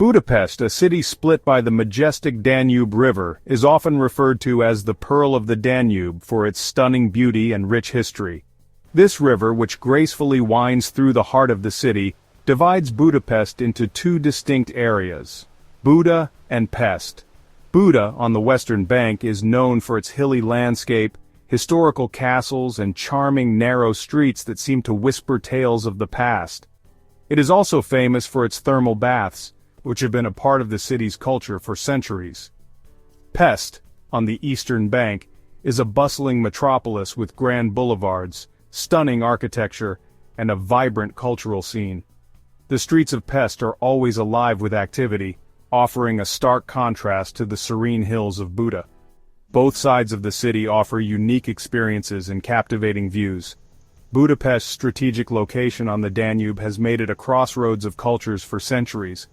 Budapest, a city split by the majestic Danube River, is often referred to as the Pearl of the Danube for its stunning beauty and rich history. This river, which gracefully winds through the heart of the city, divides Budapest into two distinct areas, Buda and Pest. Buda, on the western bank, is known for its hilly landscape, historical castles, and charming narrow streets that seem to whisper tales of the past. It is also famous for its thermal baths, which have been a part of the city's culture for centuries. Pest, on the eastern bank, is a bustling metropolis with grand boulevards, stunning architecture, and a vibrant cultural scene. The streets of Pest are always alive with activity, offering a stark contrast to the serene hills of Buda. Both sides of the city offer unique experiences and captivating views. Budapest's strategic location on the Danube has made it a crossroads of cultures for centuries.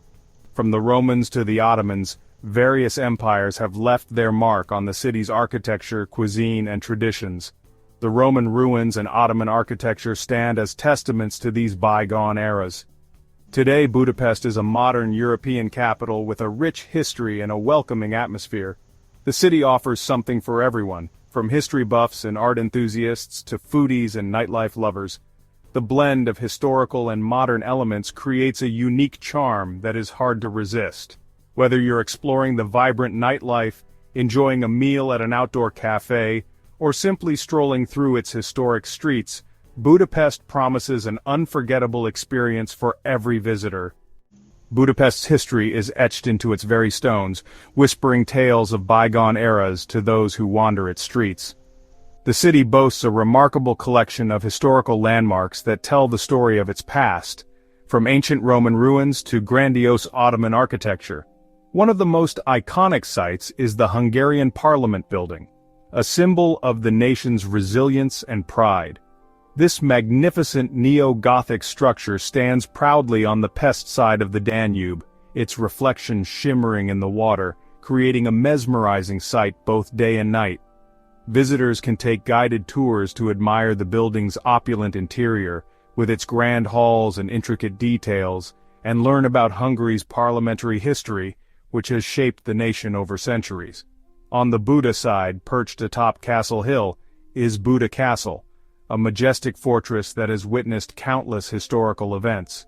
From the Romans to the Ottomans, various empires have left their mark on the city's architecture, cuisine, and traditions. The Roman ruins and Ottoman architecture stand as testaments to these bygone eras. Today, Budapest is a modern European capital with a rich history and a welcoming atmosphere. The city offers something for everyone, from history buffs and art enthusiasts to foodies and nightlife lovers. The blend of historical and modern elements creates a unique charm that is hard to resist. Whether you're exploring the vibrant nightlife, enjoying a meal at an outdoor cafe, or simply strolling through its historic streets, Budapest promises an unforgettable experience for every visitor. Budapest's history is etched into its very stones, whispering tales of bygone eras to those who wander its streets. The city boasts a remarkable collection of historical landmarks that tell the story of its past, from ancient Roman ruins to grandiose Ottoman architecture. One of the most iconic sites is the Hungarian Parliament building, a symbol of the nation's resilience and pride. This magnificent neo-Gothic structure stands proudly on the Pest side of the Danube, its reflection shimmering in the water, creating a mesmerizing sight both day and night. Visitors can take guided tours to admire the building's opulent interior, with its grand halls and intricate details, and learn about Hungary's parliamentary history, which has shaped the nation over centuries. On the Buda side, perched atop Castle Hill, is Buda Castle, a majestic fortress that has witnessed countless historical events.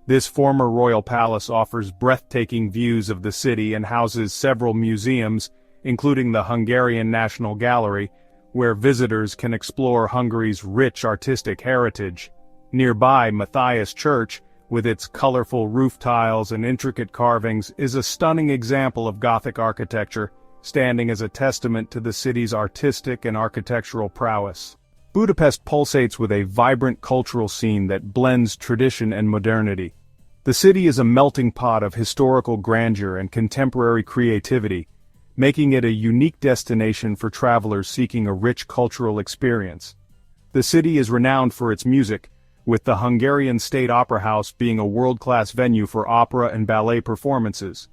This former royal palace offers breathtaking views of the city and houses several museums, including the Hungarian National Gallery, where visitors can explore Hungary's rich artistic heritage. Nearby, Matthias Church, with its colorful roof tiles and intricate carvings, is a stunning example of Gothic architecture, standing as a testament to the city's artistic and architectural prowess. Budapest pulsates with a vibrant cultural scene that blends tradition and modernity. The city is a melting pot of historical grandeur and contemporary creativity, making it a unique destination for travelers seeking a rich cultural experience. The city is renowned for its music, with the Hungarian State Opera House being a world-class venue for opera and ballet performances.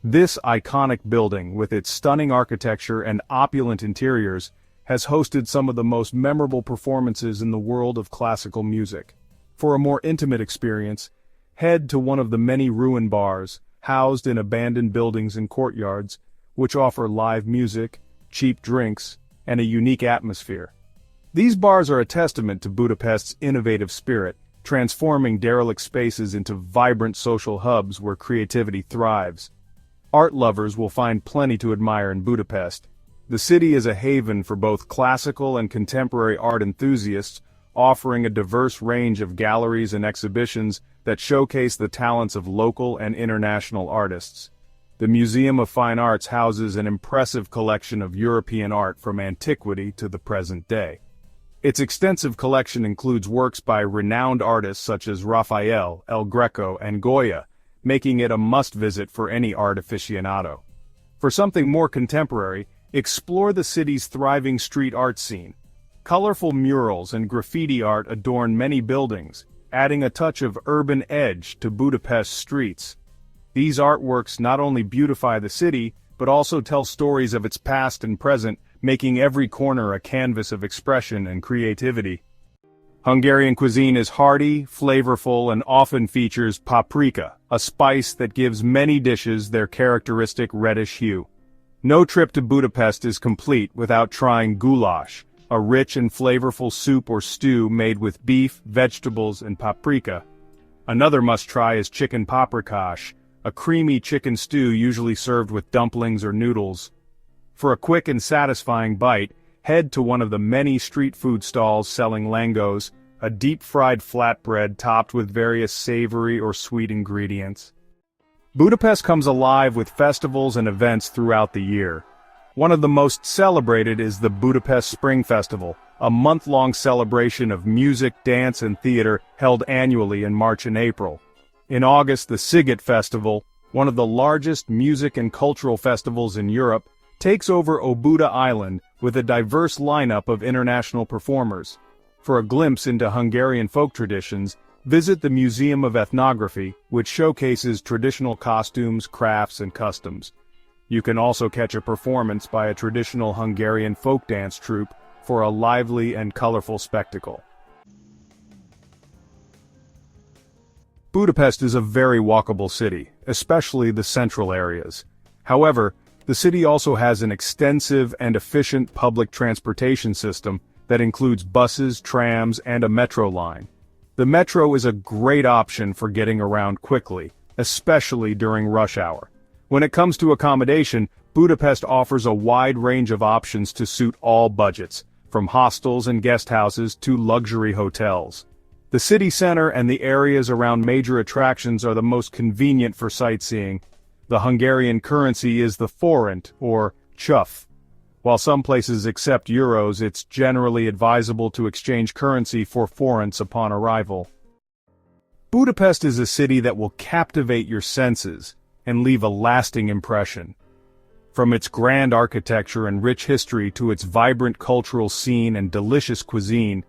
This iconic building, with its stunning architecture and opulent interiors, has hosted some of the most memorable performances in the world of classical music. For a more intimate experience, head to one of the many ruin bars, housed in abandoned buildings and courtyards, which offer live music, cheap drinks, and a unique atmosphere. These bars are a testament to Budapest's innovative spirit, transforming derelict spaces into vibrant social hubs where creativity thrives. Art lovers will find plenty to admire in Budapest. The city is a haven for both classical and contemporary art enthusiasts, offering a diverse range of galleries and exhibitions that showcase the talents of local and international artists. The Museum of Fine Arts houses an impressive collection of European art from antiquity to the present day. Its extensive collection includes works by renowned artists such as Raphael, El Greco, and Goya, making it a must-visit for any art aficionado. For something more contemporary, explore the city's thriving street art scene. Colorful murals and graffiti art adorn many buildings, adding a touch of urban edge to Budapest's streets. These artworks not only beautify the city, but also tell stories of its past and present, making every corner a canvas of expression and creativity. Hungarian cuisine is hearty, flavorful, and often features paprika, a spice that gives many dishes their characteristic reddish hue. No trip to Budapest is complete without trying goulash, a rich and flavorful soup or stew made with beef, vegetables, and paprika. Another must-try is chicken paprikash, a creamy chicken stew usually served with dumplings or noodles. For a quick and satisfying bite, head to one of the many street food stalls selling langos, a deep-fried flatbread topped with various savory or sweet ingredients. Budapest comes alive with festivals and events throughout the year. One of the most celebrated is the Budapest Spring Festival, a month-long celebration of music, dance, and theater held annually in March and April. In August, the Sziget Festival, one of the largest music and cultural festivals in Europe, takes over Óbuda Island with a diverse lineup of international performers. For a glimpse into Hungarian folk traditions, visit the Museum of Ethnography, which showcases traditional costumes, crafts, and customs. You can also catch a performance by a traditional Hungarian folk dance troupe for a lively and colorful spectacle. Budapest is a very walkable city, especially the central areas. However, the city also has an extensive and efficient public transportation system that includes buses, trams, and a metro line. The metro is a great option for getting around quickly, especially during rush hour. When it comes to accommodation, Budapest offers a wide range of options to suit all budgets, from hostels and guest houses to luxury hotels. The city center and the areas around major attractions are the most convenient for sightseeing. The Hungarian currency is the forint, or csuf. While some places accept euros, it's generally advisable to exchange currency for forints upon arrival. Budapest is a city that will captivate your senses and leave a lasting impression. From its grand architecture and rich history to its vibrant cultural scene and delicious cuisine,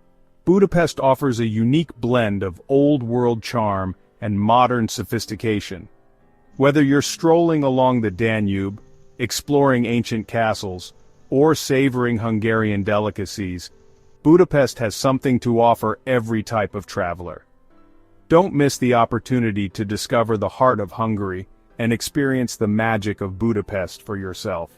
Budapest offers a unique blend of old-world charm and modern sophistication. Whether you're strolling along the Danube, exploring ancient castles, or savoring Hungarian delicacies, Budapest has something to offer every type of traveler. Don't miss the opportunity to discover the heart of Hungary and experience the magic of Budapest for yourself.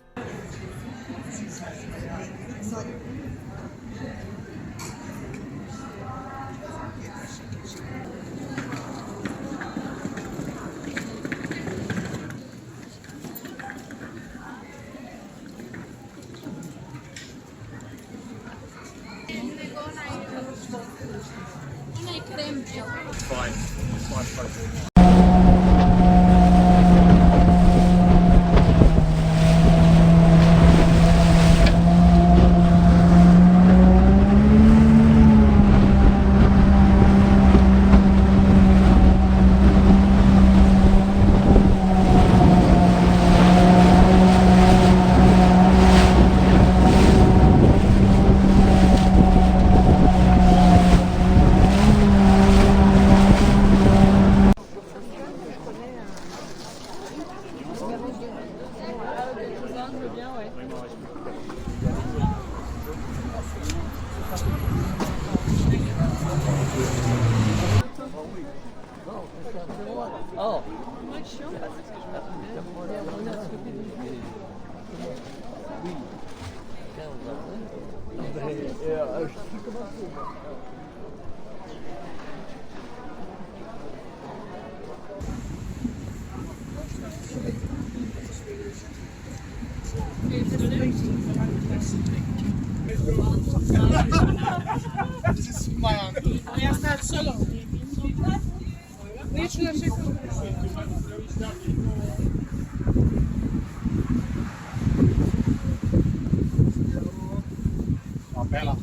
Fine. Oh. Ja sta solo. Bella.